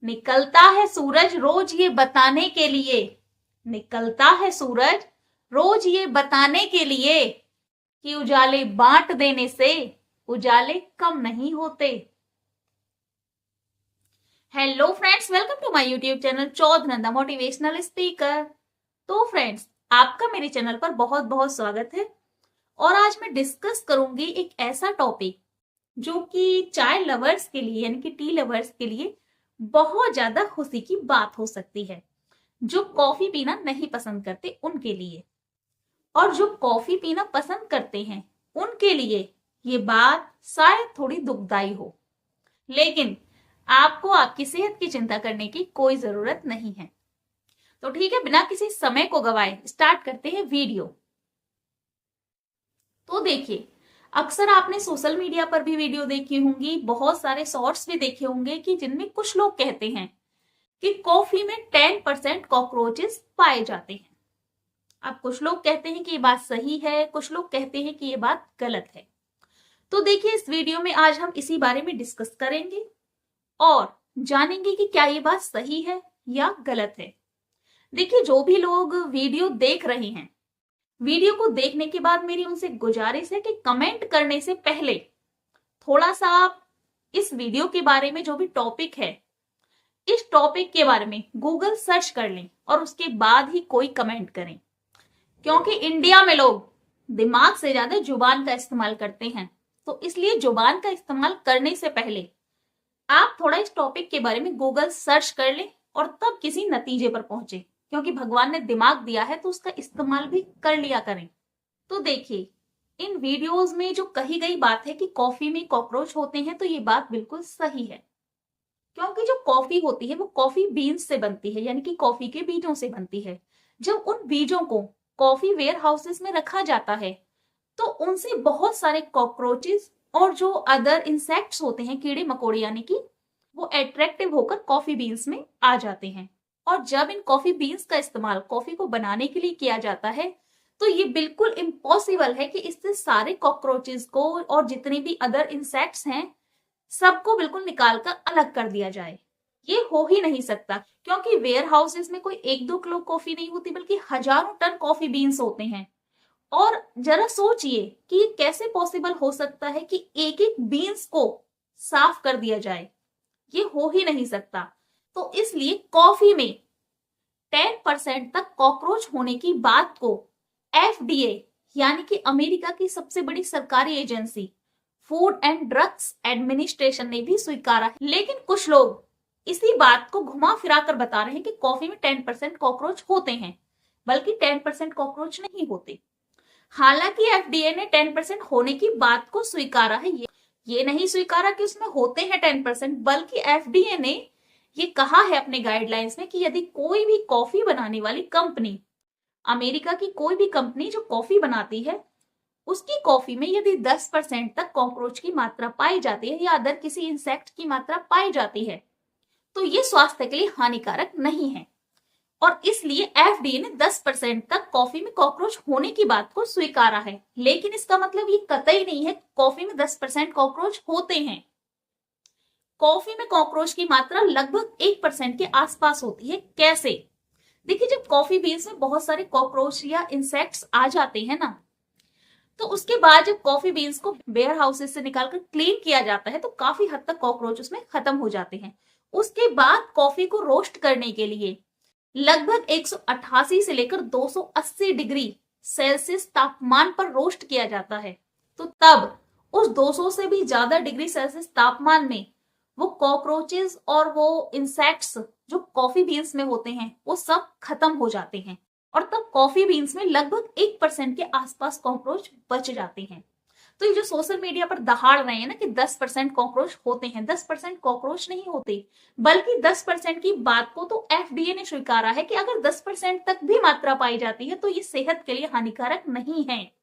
निकलता है सूरज रोज ये बताने के लिए, निकलता है सूरज रोज ये बताने के लिए कि उजाले बांट देने से उजाले कम नहीं होते। Hello friends, welcome to my YouTube channel चौधनंदा मोटिवेशनल स्पीकर। तो फ्रेंड्स, आपका मेरे चैनल पर बहुत बहुत स्वागत है। और आज मैं डिस्कस करूंगी एक ऐसा टॉपिक जो कि चाय लवर्स के लिए यानी कि टी लवर्स के लिए बहुत ज्यादा खुशी की बात हो सकती है। जो कॉफी पीना नहीं पसंद करते उनके लिए, और जो कॉफी पीना पसंद करते हैं उनके लिए ये बात शायद थोड़ी दुखदाई हो, लेकिन आपको आपकी सेहत की चिंता करने की कोई जरूरत नहीं है। तो ठीक है, बिना किसी समय को गवाए स्टार्ट करते हैं वीडियो। तो देखिए, अक्सर आपने सोशल मीडिया पर भी वीडियो देखी होंगी, बहुत सारे शॉर्ट्स भी देखे होंगे कि जिनमें कुछ लोग कहते हैं कि कॉफी में 10% कॉकरोचेस पाए जाते हैं। अब कुछ लोग कहते हैं कि ये बात सही है, कुछ लोग कहते हैं कि ये बात गलत है। तो देखिए, इस वीडियो में आज हम इसी बारे में डिस्कस करेंगे और जानेंगे कि क्या ये बात सही है या गलत है। देखिए, जो भी लोग वीडियो देख रहे हैं, वीडियो को देखने के बाद मेरी उनसे गुजारिश है कि कमेंट करने से पहले थोड़ा सा आप इस वीडियो के बारे में, जो भी टॉपिक है, इस टॉपिक के बारे में गूगल सर्च कर लें और उसके बाद ही कोई कमेंट करें। क्योंकि इंडिया में लोग दिमाग से ज्यादा जुबान का इस्तेमाल करते हैं, तो इसलिए जुबान का इस्तेमाल करने से पहले आप थोड़ा इस टॉपिक के बारे में गूगल सर्च कर लें और तब किसी नतीजे पर पहुंचे। क्योंकि भगवान ने दिमाग दिया है तो उसका इस्तेमाल भी कर लिया करें। तो देखिए, इन वीडियोस में जो कही गई बात है कि कॉफी में कॉकरोच होते हैं, तो ये बात बिल्कुल सही है। क्योंकि जो कॉफी होती है वो कॉफी बीन्स से बनती है, यानी कि कॉफी के बीजों से बनती है। जब उन बीजों को कॉफी वेयर हाउसेस में रखा जाता है तो उनसे बहुत सारे कॉकरोचेस और जो अदर इंसेक्ट्स होते हैं, कीड़े मकोड़े, यानी कि वो अट्रैक्टिव होकर कॉफी बीन्स में आ जाते हैं। और जब इन कॉफी बीन्स का इस्तेमाल कॉफी को बनाने के लिए किया जाता है तो ये बिल्कुल इम्पॉसिबल है कि इससे सारे कॉकरोचेस को और जितने भी अदर इंसेक्ट्स हैं सबको बिल्कुल निकालकर अलग कर दिया जाए। ये हो ही नहीं सकता, क्योंकि वेयर हाउसेस में कोई 1-2 किलो कॉफी नहीं होती, बल्कि हजारों टन कॉफी बीन्स होते हैं। और जरा सोचिए कि ये कैसे पॉसिबल हो सकता है कि एक एक बीन्स को साफ कर दिया जाए। ये हो ही नहीं सकता। तो इसलिए कॉफी में 10% तक कॉकरोच होने की बात को FDA यानी कि अमेरिका की सबसे बड़ी सरकारी agency food and drugs administration ने भी स्वीकारा है। लेकिन कुछ लोग इसी बात को घुमा फिरा कर बता रहे हैं कि कॉफी में 10% कॉकरोच होते हैं, बल्कि 10% कॉकरोच नहीं होते। हालांकि FDA ने 10% होने की बात को स्वीकारा है, ये नहीं स्वीकारा कि उसमें होते हैं 10%, बल्कि FDA ने ये कहा है अपने गाइडलाइंस में कि यदि कोई भी कॉफी बनाने वाली कंपनी, अमेरिका की कोई भी कंपनी जो कॉफी बनाती है, उसकी कॉफी में यदि 10% तक कॉकरोच की मात्रा पाई जाती है या अदर किसी इंसेक्ट की मात्रा पाई जाती है, तो ये स्वास्थ्य के लिए हानिकारक नहीं है। और इसलिए FDA ने 10% तक कॉफी में कॉकरोच होने की बात को स्वीकारा है। लेकिन इसका मतलब ये कतई नहीं है कॉफी में 10% कॉकरोच होते हैं। कॉफी में कॉकरोच की मात्रा लगभग 1% के आसपास होती है। कैसे? देखिए, जब कॉफी बीन्स में बहुत सारे कॉकरोच या इंसेक्ट्स आ जाते हैं ना, तो उसके बाद जब कॉफी बीन्स को वेयर हाउसेस से निकालकर क्लीन किया जाता है तो काफी हद तक कॉकरोच उसमें खत्म हो जाते हैं। उसके बाद कॉफी को रोस्ट करने के लिए लगभग 188 से लेकर 280 डिग्री सेल्सियस तापमान पर रोस्ट किया जाता है। तो तब उस 200 से भी ज्यादा डिग्री सेल्सियस तापमान में वो कॉकरोचेस और वो इंसेक्ट्स जो कॉफी बीन्स में होते हैं वो सब खत्म हो जाते हैं। और तब कॉफी बीन्स में लगभग 1% के आसपास कॉकरोच बच जाते हैं। तो ये जो सोशल मीडिया पर दहाड़ रहे हैं ना कि 10% कॉकरोच होते हैं, 10% कॉकरोच नहीं होते, बल्कि 10% की बात को तो FDA ने स्वीकारा है कि अगर 10% तक भी मात्रा पाई जाती है तो ये सेहत के लिए हानिकारक नहीं है।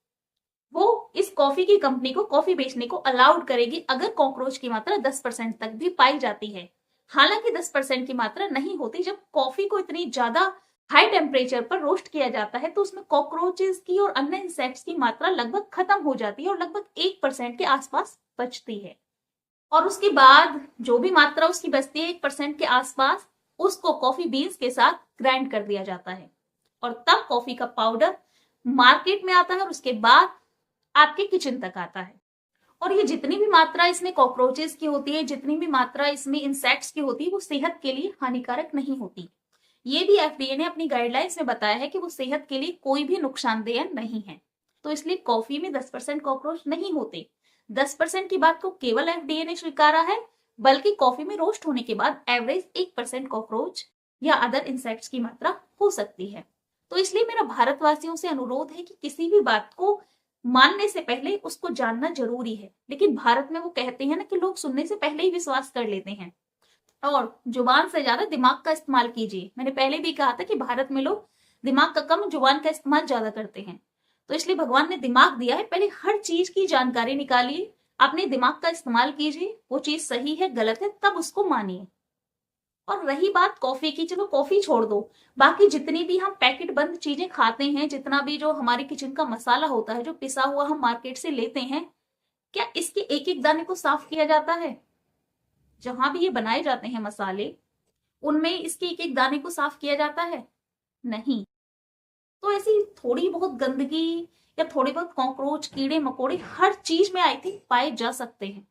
वो इस कॉफी की कंपनी को कॉफी बेचने को अलाउड करेगी अगर कॉकरोच की मात्रा 10% तक भी पाई जाती है। हालांकि 10% की मात्रा नहीं होती। जब कॉफी को इतनी ज्यादा हाई टेम्परेचर पर रोस्ट किया जाता है तो उसमें कॉकरोचेस की और अन्य इंसेक्ट्स की मात्रा लगभग खत्म हो जाती है और लगभग 1% के आसपास बचती है। और उसके बाद जो भी मात्रा उसकी बचती है 1% के आसपास, उसको कॉफी बीन्स के साथ ग्राइंड कर दिया जाता है और तब कॉफी का पाउडर मार्केट में आता है और उसके बाद आपके किचन तक आता है। और ये जितनी भी मात्रा इसमें कॉकरोचेस की होती है, जितनी भी मात्रा इसमें इंसेक्ट्स की होती है, वो सेहत के लिए हानिकारक नहीं होती। ये भी एफडीए ने अपनी गाइडलाइंस में बताया है कि वो सेहत के लिए कोई भी नुकसानदेह नहीं है। तो इसलिए कॉफी में 10% कॉकरोच नहीं होते। 10% की बात को केवल एफडीए ने स्वीकारा है, बल्कि कॉफी में रोस्ट होने के बाद एवरेज 1% कॉकरोच या अदर इंसेक्ट्स की मात्रा हो सकती है। तो इसलिए मेरा भारतवासियों से अनुरोध है कि किसी भी बात को मानने से पहले उसको जानना जरूरी है। लेकिन भारत में वो कहते हैं ना कि लोग सुनने से पहले ही विश्वास कर लेते हैं। और जुबान से ज्यादा दिमाग का इस्तेमाल कीजिए। मैंने पहले भी कहा था कि भारत में लोग दिमाग का कम, जुबान का इस्तेमाल ज्यादा करते हैं। तो इसलिए भगवान ने दिमाग दिया है, पहले हर चीज की जानकारी निकालिए, अपने दिमाग का इस्तेमाल कीजिए, वो चीज सही है गलत है तब उसको मानिए। और रही बात कॉफी की, चलो कॉफी छोड़ दो, बाकी जितनी भी हम पैकेट बंद चीजें खाते हैं, जितना भी जो हमारे किचन का मसाला होता है, जो पिसा हुआ हम मार्केट से लेते हैं, क्या इसके एक एक दाने को साफ किया जाता है? जहां भी ये बनाए जाते हैं मसाले, उनमें इसके एक एक दाने को साफ किया जाता है? नहीं। तो ऐसी थोड़ी बहुत गंदगी या थोड़ी बहुत कॉकरोच, कीड़े मकोड़े हर चीज में आई थिंक पाए जा सकते हैं।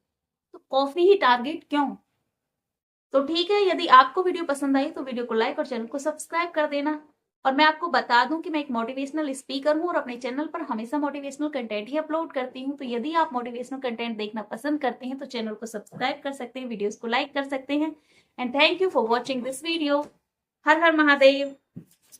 तो कॉफी ही टारगेट क्यों? तो ठीक है, यदि आपको वीडियो पसंद आई तो वीडियो को लाइक और चैनल को सब्सक्राइब कर देना। और मैं आपको बता दूं कि मैं एक मोटिवेशनल स्पीकर हूं और अपने चैनल पर हमेशा मोटिवेशनल कंटेंट ही अपलोड करती हूं। तो यदि आप मोटिवेशनल कंटेंट देखना पसंद करते हैं तो चैनल को सब्सक्राइब कर सकते हैं, वीडियोस को लाइक कर सकते हैं। And thank you for watching this video. Her her Mahadev.